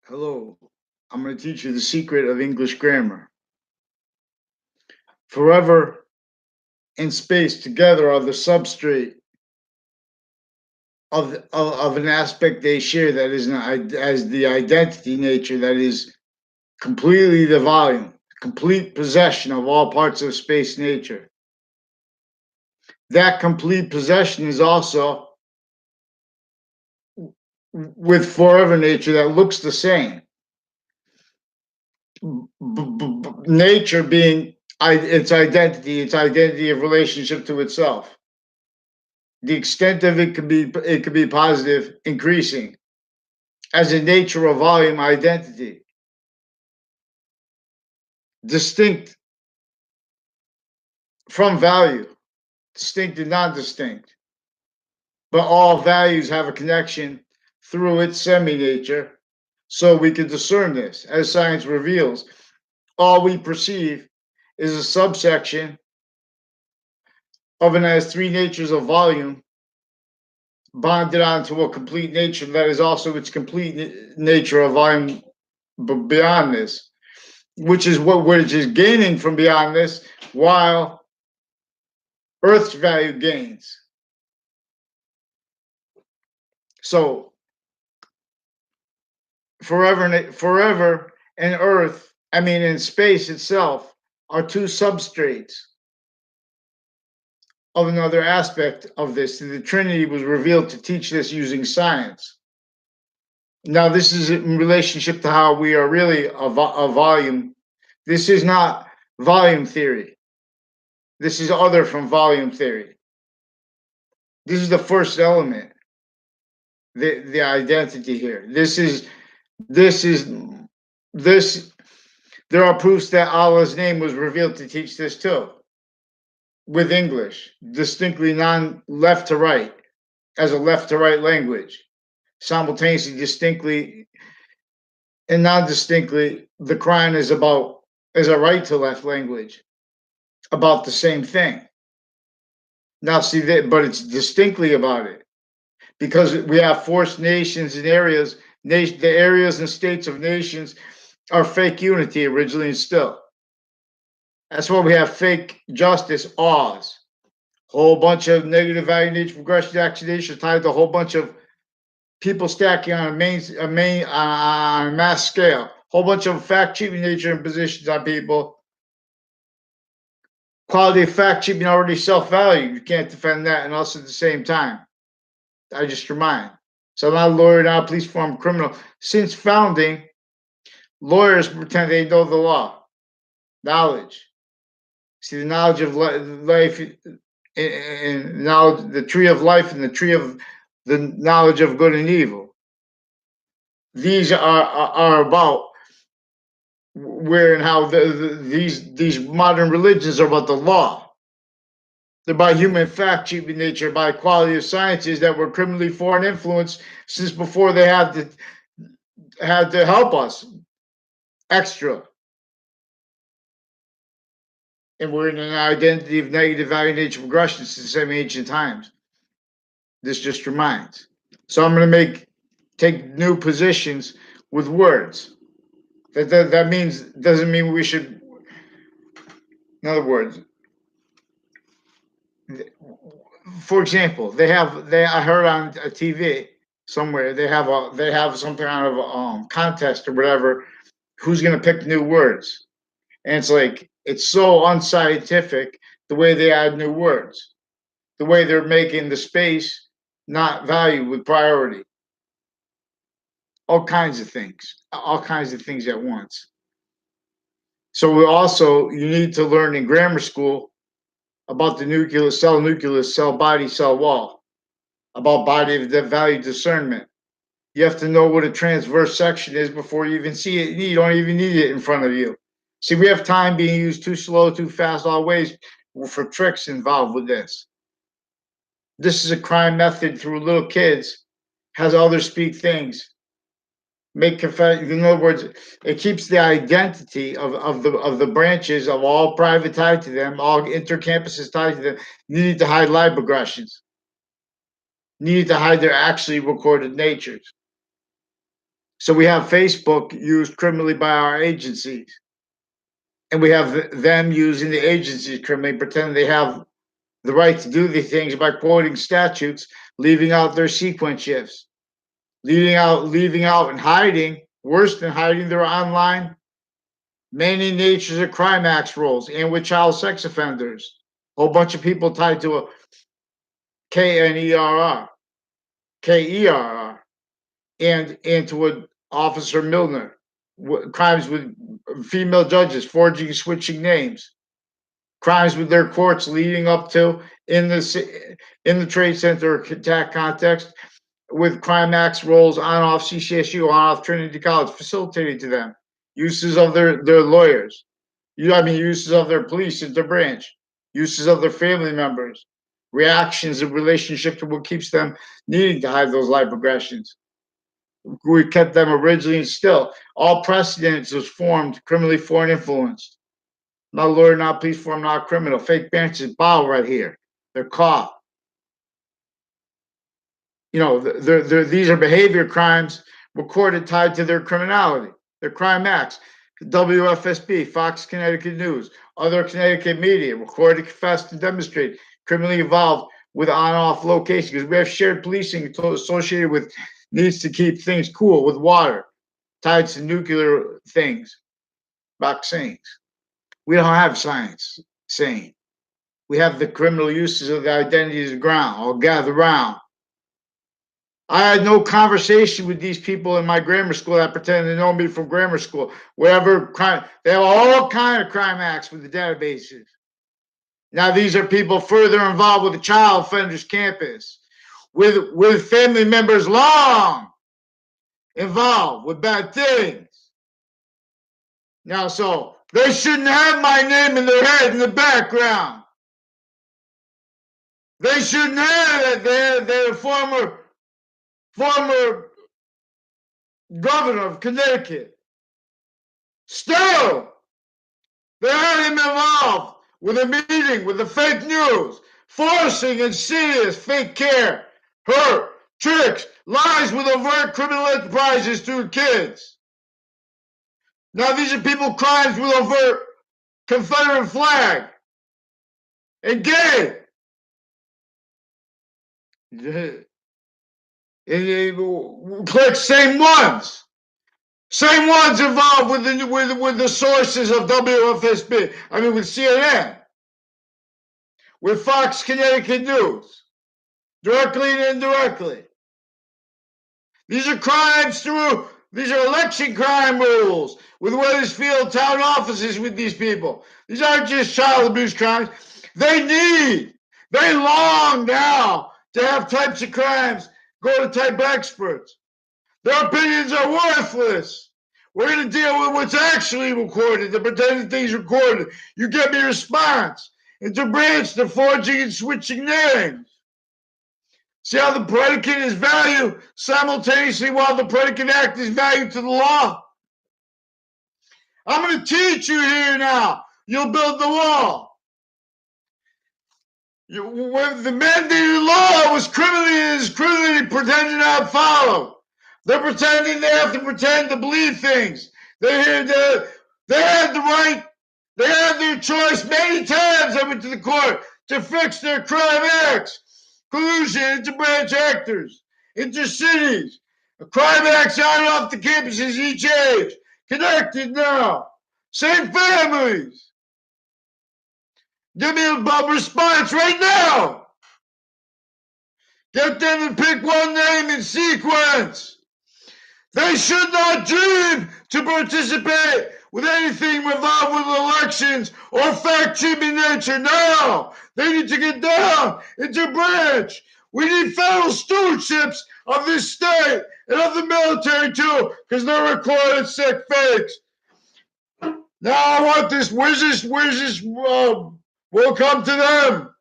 Hello, I'm going to teach you the secret of English grammar. Forever and space together are the substrate of an aspect they share that is as the identity nature that is completely the volume, complete possession of all parts of space nature. That complete possession is also with forever nature that looks the same. Nature being its identity of relationship to itself. The extent of it could be positive, increasing as a nature of volume identity, distinct from value, distinct and non-distinct. But all values have a connection through its semi-nature, so we can discern this. As science reveals, all we perceive is a subsection of and has three natures of volume bonded onto a complete nature that is also its complete nature of volume beyond this, which is gaining from beyond this, while Earth's value gains. So forever and Earth, I mean, in space itself, are two substrates of another aspect of this. The Trinity was revealed to teach this using science. Now, this is in relationship to how we are really a volume. This is not volume theory. This is other from volume theory. This is the first element, the identity here. This is this. There are proofs that Allah's name was revealed to teach this too, with English, distinctly non left to right, as a left to right language, simultaneously, distinctly and non distinctly. The Quran is a right to left language about the same thing. Now, see that, but it's distinctly about it because we have forced nations and areas. The areas and states of nations are fake unity originally and still. That's why we have fake justice, Oz, whole bunch of negative value nature progression accidation tied to a whole bunch of people stacking on on a mass scale, whole bunch of fact cheating nature and positions on people. Quality of fact cheating already self value. You can't defend that and also at the same time. I just remind. So I'm not a lawyer, not a police form criminal. Since founding, lawyers pretend they know the law. Knowledge. See, the knowledge of life and knowledge, the tree of life and the tree of the knowledge of good and evil. These are about where and how these modern religions are about the law. They're by human fact cheating nature, by quality of sciences that were criminally foreign influence since before they had to help us extra. And we're in an identity of negative value nature progression since the same ancient times. This just reminds. So I'm going to take new positions with words. That means doesn't mean we should. In other words, for example, I heard on a TV somewhere they have some kind of contest or whatever. Who's going to pick new words? And it's like it's so unscientific the way they add new words, the way they're making the space not value with priority. All kinds of things, at once. So you need to learn in grammar school about the nucleus, cell body, cell wall, about body of the value discernment. You have to know what a transverse section is before you even see it. You don't even need it in front of you. See, we have time being used too slow, too fast, all ways for tricks involved with this. This is a crime method through little kids, has others speak things. Make confession. In other words, it keeps the identity of the branches of all private tied to them, all intercampuses tied to them, needed to hide live progressions, needed to hide their actually recorded natures. So we have Facebook used criminally by our agencies, and we have them using the agencies criminally, pretending they have the right to do these things by quoting statutes, leaving out their sequence shifts, leaving out and hiding. Worse than hiding, they're online manning natures of crime acts roles and with child sex offenders. A whole bunch of people tied to a KNERR, KERR, and to a Officer Milner. Crimes with female judges forging, switching names. Crimes with their courts leading up to in the Trade Center attack context with crime acts roles on off CCSU, on off Trinity College, facilitating to them uses of their lawyers. Uses of their police at their branch, uses of their family members, reactions in relationship to what keeps them needing to hide those life progressions. We kept them originally and still. All precedents was formed criminally foreign influenced. Not lawyer, not police form, not criminal. Fake branches, bow right here. They're caught. These are behavior crimes recorded tied to their criminality, their crime acts. WFSB, Fox Connecticut News, other Connecticut media recorded, confessed, and demonstrate criminally involved with on-off locations because we have shared policing associated with needs to keep things cool with water, tied to nuclear things, vaccines. We don't have science saying. We have the criminal uses of the identities of the ground. I'll gather round. I had no conversation with these people in my grammar school that pretended to know me from grammar school. Whatever crime, they have all kind of crime acts with the databases. Now these are people further involved with the child offenders campus, with family members long involved with bad things. Now, so they shouldn't have my name in their head in the background. They shouldn't have that. They're former governor of Connecticut. Still, they had him involved with a meeting with the fake news, forcing insidious fake care, hurt, tricks, lies with overt criminal enterprises to kids. Now these are people crimes with overt Confederate flag and gay. Click same ones. Same ones involved with the sources of WFSB. With CNN, with Fox Connecticut News, directly and indirectly. These are crimes through. These are election crime rules with Wethersfield town offices with these people. These aren't just child abuse crimes. They long now to have types of crimes go to type experts. Their opinions are worthless. We're going to deal with what's actually recorded, the pretended things recorded. You get me a response. It's a branch, the forging and switching names. See how the predicate is value simultaneously while the predicate act is value to the law? I'm going to teach you here now. You'll build the wall. When the mandated law was criminally pretending not followed. They're pretending they have to pretend to believe things. They had the right. They had their choice many times. I went to the court to fix their crime acts. Collusion, interbranch actors, intercities, crime acts on and off the campuses each age, connected now, same families. Give me a response right now. Get them to pick one name in sequence. They should not dream to participate with anything involved with elections or fact-checking nature. No, they need to get down into branch. We need federal stewardships of this state and of the military too, because they're recorded sick fakes. Now I want this. Where's this? We'll come to them.